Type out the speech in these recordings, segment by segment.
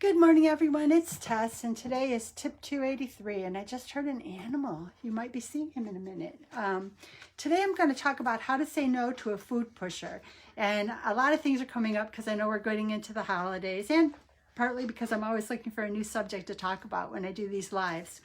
Good morning, everyone. It's Tess, and today is tip 283, and I just heard an animal. You might be seeing him in a minute. Today I'm going to talk about how to say no to a food pusher, and a lot of things are coming up because I know we're getting into the holidays, and partly because I'm always looking for a new subject to talk about when I do these lives.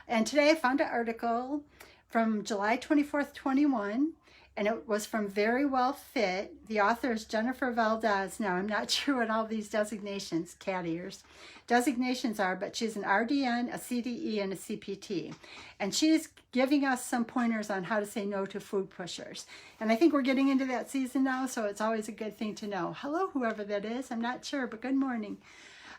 And today I found an article from July 24th, 21, and it was from Very Well Fit. The author is Jennifer Valdez. Now, I'm not sure what all these designations, cat ears, designations are, but she's an RDN, a CDE, and a CPT. And she's giving us some pointers on how to say no to food pushers. And I think we're getting into that season now, so it's always a good thing to know. Hello, whoever that is. I'm not sure, but good morning.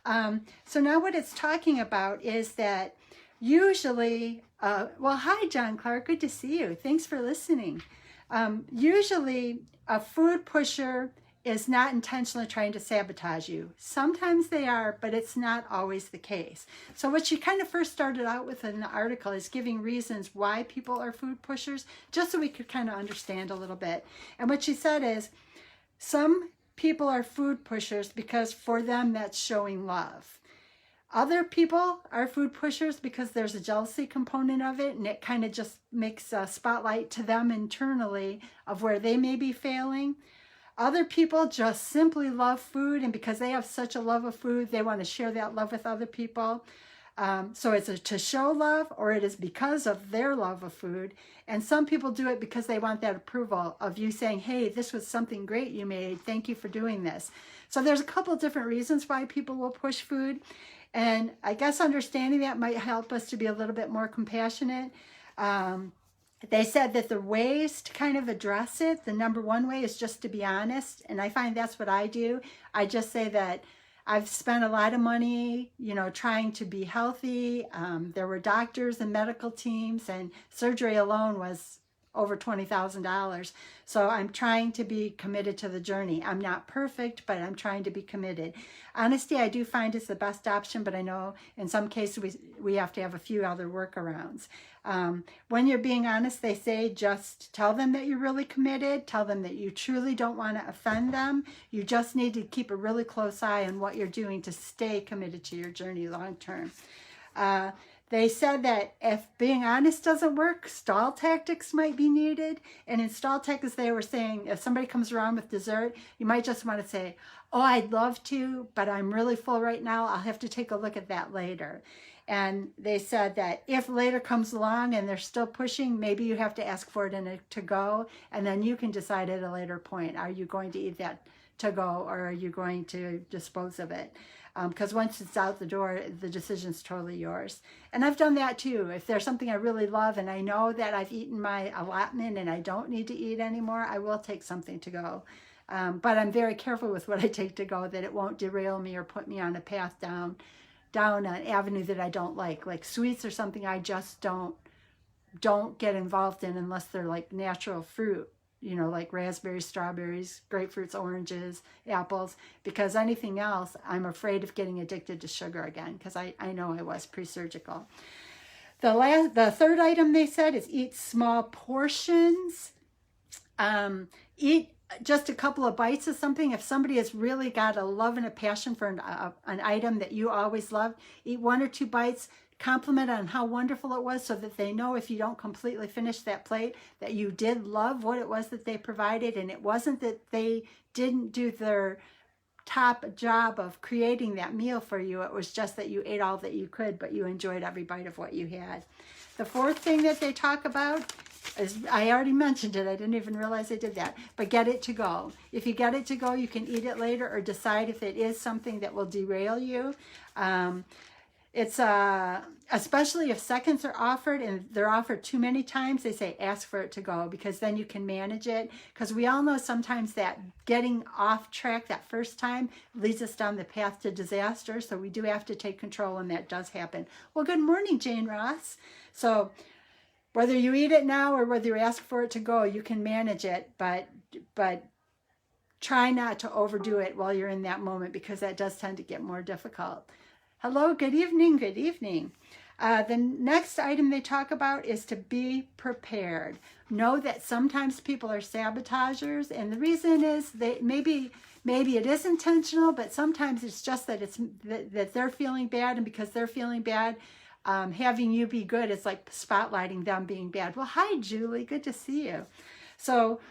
So now what it's talking about is that usually, well, hi, John Clark. Good to see you. Thanks for listening. Usually a food pusher is not intentionally trying to sabotage you. Sometimes they are, but it's not always the case. So what she kind of first started out with in the article is giving reasons why people are food pushers, just so we could kind of understand a little bit. And what she said is, some people are food pushers because for them that's showing love. Other people are food pushers because there's a jealousy component of it, and it kind of just makes a spotlight to them internally of where they may be failing. Other people just simply love food, and because they have such a love of food, they want to share that love with other people. So it's to show love, or it is because of their love of food. And some people do it because they want that approval of you saying, hey, this was something great you made. Thank you for doing this. So there's a couple different reasons why people will push food. And I guess understanding that might help us to be a little bit more compassionate. They said that the ways to kind of address it, the number one way is just to be honest. And I find that's what I do. I just say that I've spent a lot of money, trying to be healthy. There were doctors and medical teams, and surgery alone was over $20,000. So I'm trying to be committed to the journey. I'm not perfect, but I'm trying to be committed. Honesty, I do find is the best option, but I know in some cases we have to have a few other workarounds. When you're being honest, they say just tell them that you're really committed. Tell them that you truly don't want to offend them. You just need to keep a really close eye on what you're doing to stay committed to your journey long term. They said that if being honest doesn't work, stall tactics might be needed. And in stall tactics, they were saying if somebody comes around with dessert, you might just want to say, oh, I'd love to, but I'm really full right now. I'll have to take a look at that later. And they said that if later comes along and they're still pushing, maybe you have to ask for it in a to-go, and then you can decide at a later point, are you going to eat that to-go or are you going to dispose of it? Because once it's out the door, the decision's totally yours. And I've done that too. If there's something I really love and I know that I've eaten my allotment and I don't need to eat anymore, I will take something to go. But I'm very careful with what I take to go, that it won't derail me or put me on a path down an avenue that I don't like sweets or something I just don't get involved in unless they're like natural fruit. Like raspberries, strawberries, grapefruits, oranges, apples, because anything else, I'm afraid of getting addicted to sugar again, because I know I was pre-surgical. The third item they said is eat small portions. Eat just a couple of bites of something. If somebody has really got a love and a passion for an item that you always love, eat one or two bites. Compliment on how wonderful it was so that they know if you don't completely finish that plate that you did love what it was that they provided, and it wasn't that they didn't do their top job of creating that meal for you. It was just that you ate all that you could, but you enjoyed every bite of what you had. The fourth thing that they talk about is, I already mentioned it, I didn't even realize I did that, but get it to go. If you get it to go, you can eat it later or decide if it is something that will derail you. It's especially if seconds are offered and they're offered too many times, they say ask for it to go, because then you can manage it. Because we all know sometimes that getting off track that first time leads us down the path to disaster. So we do have to take control, and that does happen. Well, good morning, Jane Ross. So whether you eat it now or whether you ask for it to go, you can manage it, but try not to overdo it while you're in that moment, because that does tend to get more difficult. Hello, good evening, good evening. The next item they talk about is to be prepared. Know that sometimes people are sabotagers, and the reason is they maybe maybe it is intentional, but sometimes it's just that that they're feeling bad, and because they're feeling bad, having you be good is like spotlighting them being bad. Well, hi, Julie. Good to see you. So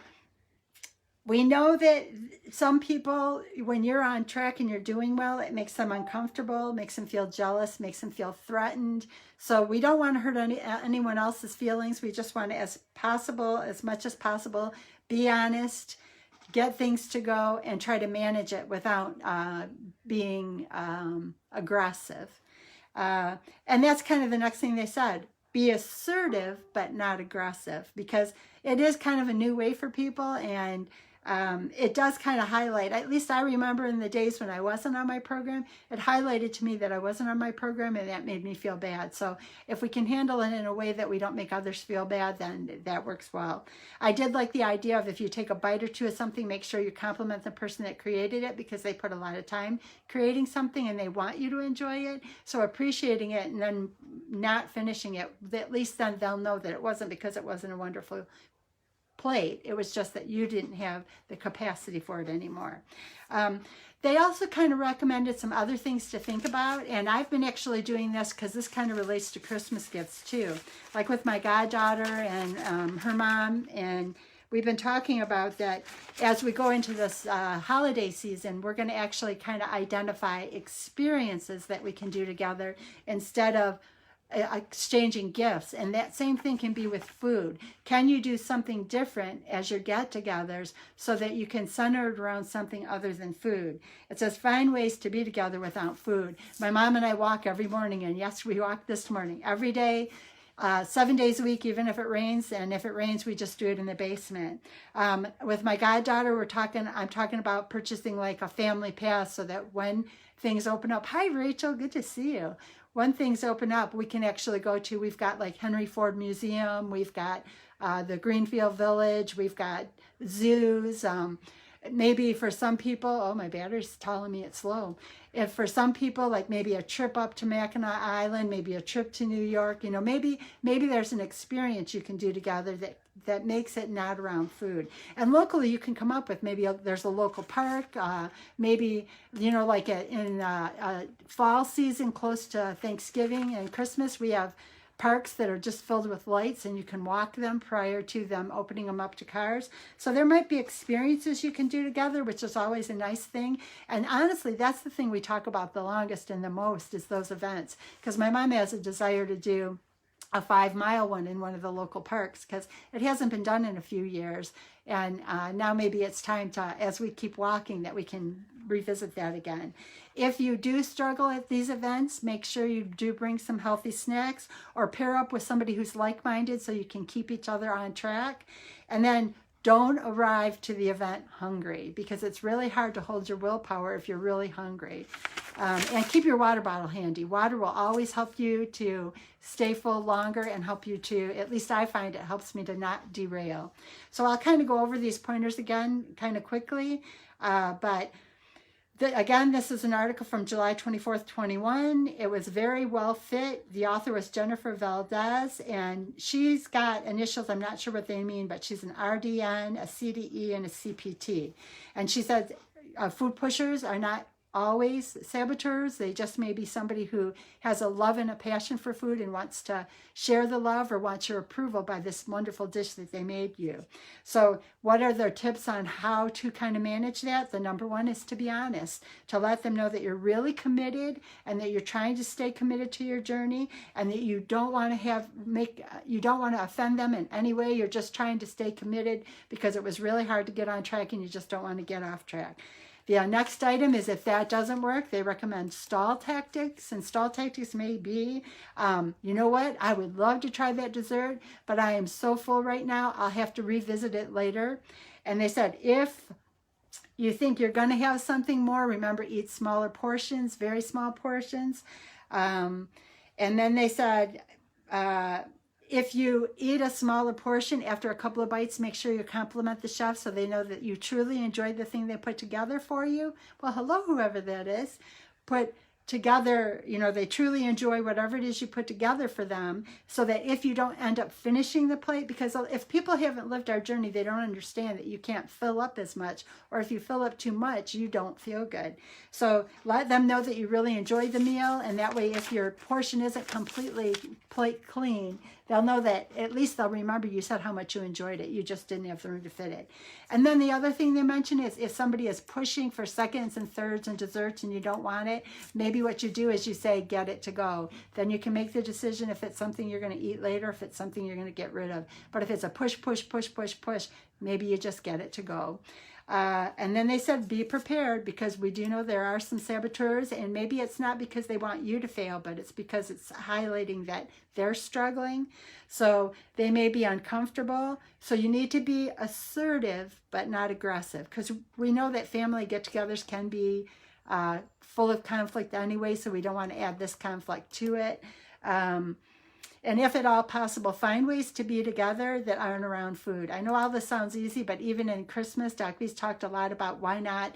we know that some people, when you're on track and you're doing well, it makes them uncomfortable, makes them feel jealous, makes them feel threatened. So we don't want to hurt anyone else's feelings. We just want to, as much as possible, be honest, get things to go, and try to manage it without being aggressive. And that's kind of the next thing they said. Be assertive, but not aggressive, because it is kind of a new way for people, and it does kind of highlight, at least I remember in the days when I wasn't on my program, it highlighted to me that I wasn't on my program, and that made me feel bad. So if we can handle it in a way that we don't make others feel bad, then that works well. I did like the idea of, if you take a bite or two of something, make sure you compliment the person that created it, because they put a lot of time creating something and they want you to enjoy it. So appreciating it and then not finishing it, at least then they'll know that it wasn't because it wasn't a wonderful plate. It was just that you didn't have the capacity for it anymore. They also kind of recommended some other things to think about, and I've been actually doing this because this kind of relates to Christmas gifts too. Like with my goddaughter and her mom, and we've been talking about that as we go into this holiday season, we're going to actually kind of identify experiences that we can do together instead of exchanging gifts. And that same thing can be with food. Can you do something different as your get-togethers so that you can center it around something other than food? It says find ways to be together without food. My mom and I walk every morning, and yes, we walked this morning every day, 7 days a week, even if it rains. And if it rains, we just do it in the basement. With my goddaughter, I'm talking about purchasing like a family pass so that when things open up, hi Rachel, good to see you. When things open up, we can actually go to, we've got like Henry Ford Museum, we've got the Greenfield Village, we've got zoos. Maybe for some people, oh, my battery's telling me it's low. If for some people, like maybe a trip up to Mackinac Island, maybe a trip to New York, you know, maybe there's an experience you can do together that makes it not around food. And locally, you can come up with there's a local park, maybe, you know, like in fall season, close to Thanksgiving and Christmas, we have parks that are just filled with lights, and you can walk them prior to them opening them up to cars. So there might be experiences you can do together, which is always a nice thing. And honestly, that's the thing we talk about the longest and the most, is those events. Because my mom has a desire to do a 5-mile one in one of the local parks, because it hasn't been done in a few years. And now maybe it's time to, as we keep walking, that we can revisit that again. If you do struggle at these events, make sure you do bring some healthy snacks, or pair up with somebody who's like-minded so you can keep each other on track. And then don't arrive to the event hungry, because it's really hard to hold your willpower if you're really hungry. And keep your water bottle handy. Water will always help you to stay full longer and help you to, at least I find it helps me to not derail. So I'll kind of go over these pointers again kind of quickly. Again, this is an article from July 24th, 21. It was very well fit. The author was Jennifer Valdez, and she's got initials, I'm not sure what they mean, but she's an RDN, a CDE, and a CPT. And she said food pushers are not always saboteurs. They just may be somebody who has a love and a passion for food and wants to share the love or wants your approval by this wonderful dish that they made you. So what are their tips on how to kind of manage that? The number one is to be honest, to let them know that you're really committed and that you're trying to stay committed to your journey, and that you don't want to offend them in any way. You're just trying to stay committed because it was really hard to get on track and you just don't want to get off track. The next item is, if that doesn't work, they recommend stall tactics. And stall tactics may be, you know what, I would love to try that dessert, but I am so full right now, I'll have to revisit it later. And they said, if you think you're going to have something more, remember, eat smaller portions, very small portions. And then they said, if you eat a smaller portion, after a couple of bites, make sure you compliment the chef so they know that you truly enjoyed the thing they put together for you. Well, hello, whoever that is. Put together, you know, they truly enjoy whatever it is you put together for them, so that if you don't end up finishing the plate, because if people haven't lived our journey, they don't understand that you can't fill up as much, or if you fill up too much, you don't feel good. So let them know that you really enjoy the meal, and that way if your portion isn't completely plate clean, they'll know that, at least they'll remember you said how much you enjoyed it. You just didn't have the room to fit it. And then the other thing they mention is if somebody is pushing for seconds and thirds and desserts and you don't want it, maybe what you do is you say, get it to go. Then you can make the decision if it's something you're going to eat later, if it's something you're going to get rid of. But if it's a push, push, push, push, push, maybe you just get it to go. And then they said, be prepared, because we do know there are some saboteurs, and maybe it's not because they want you to fail, but it's because it's highlighting that they're struggling. So they may be uncomfortable. So you need to be assertive, but not aggressive, because we know that family get-togethers can be full of conflict anyway, so we don't want to add this conflict to it. And if at all possible, find ways to be together that aren't around food. I know all this sounds easy, but even in Christmas, Doc V's talked a lot about why not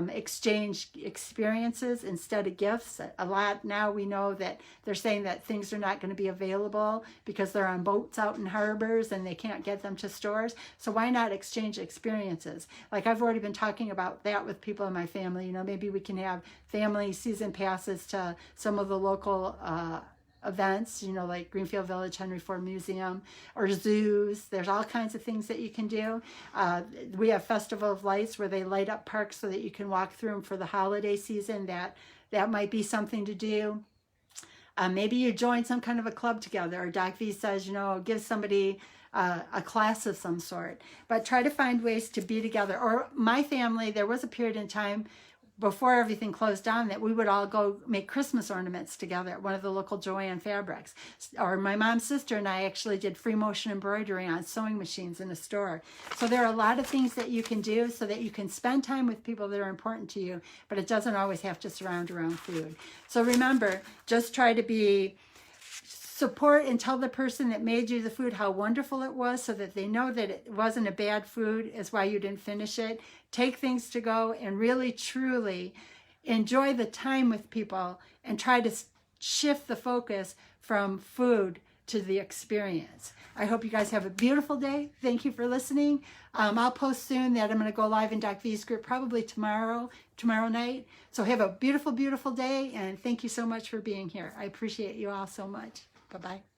exchange experiences instead of gifts. A lot now we know that they're saying that things are not going to be available because they're on boats out in harbors and they can't get them to stores. So why not exchange experiences? Like I've already been talking about that with people in my family. You know, maybe we can have family season passes to some of the local events, you know, like Greenfield Village, Henry Ford Museum, or zoos. There's all kinds of things that you can do. We have Festival of Lights where they light up parks so that you can walk through them for the holiday season. That might be something to do. Maybe you join some kind of a club together, or Doc V says, you know, give somebody a class of some sort. But try to find ways to be together. Or my family, there was a period in time before everything closed down that we would all go make Christmas ornaments together at one of the local Joann fabrics. Or my mom's sister and I actually did free motion embroidery on sewing machines in a store. So there are a lot of things that you can do so that you can spend time with people that are important to you, but it doesn't always have to surround around food. So remember, just try to support and tell the person that made you the food how wonderful it was, so that they know that it wasn't a bad food, is why you didn't finish it. Take things to go and really, truly enjoy the time with people, and try to shift the focus from food to the experience. I hope you guys have a beautiful day. Thank you for listening. I'll post soon that I'm going to go live in Doc V's group probably tomorrow night. So have a beautiful, beautiful day, and thank you so much for being here. I appreciate you all so much. Bye-bye.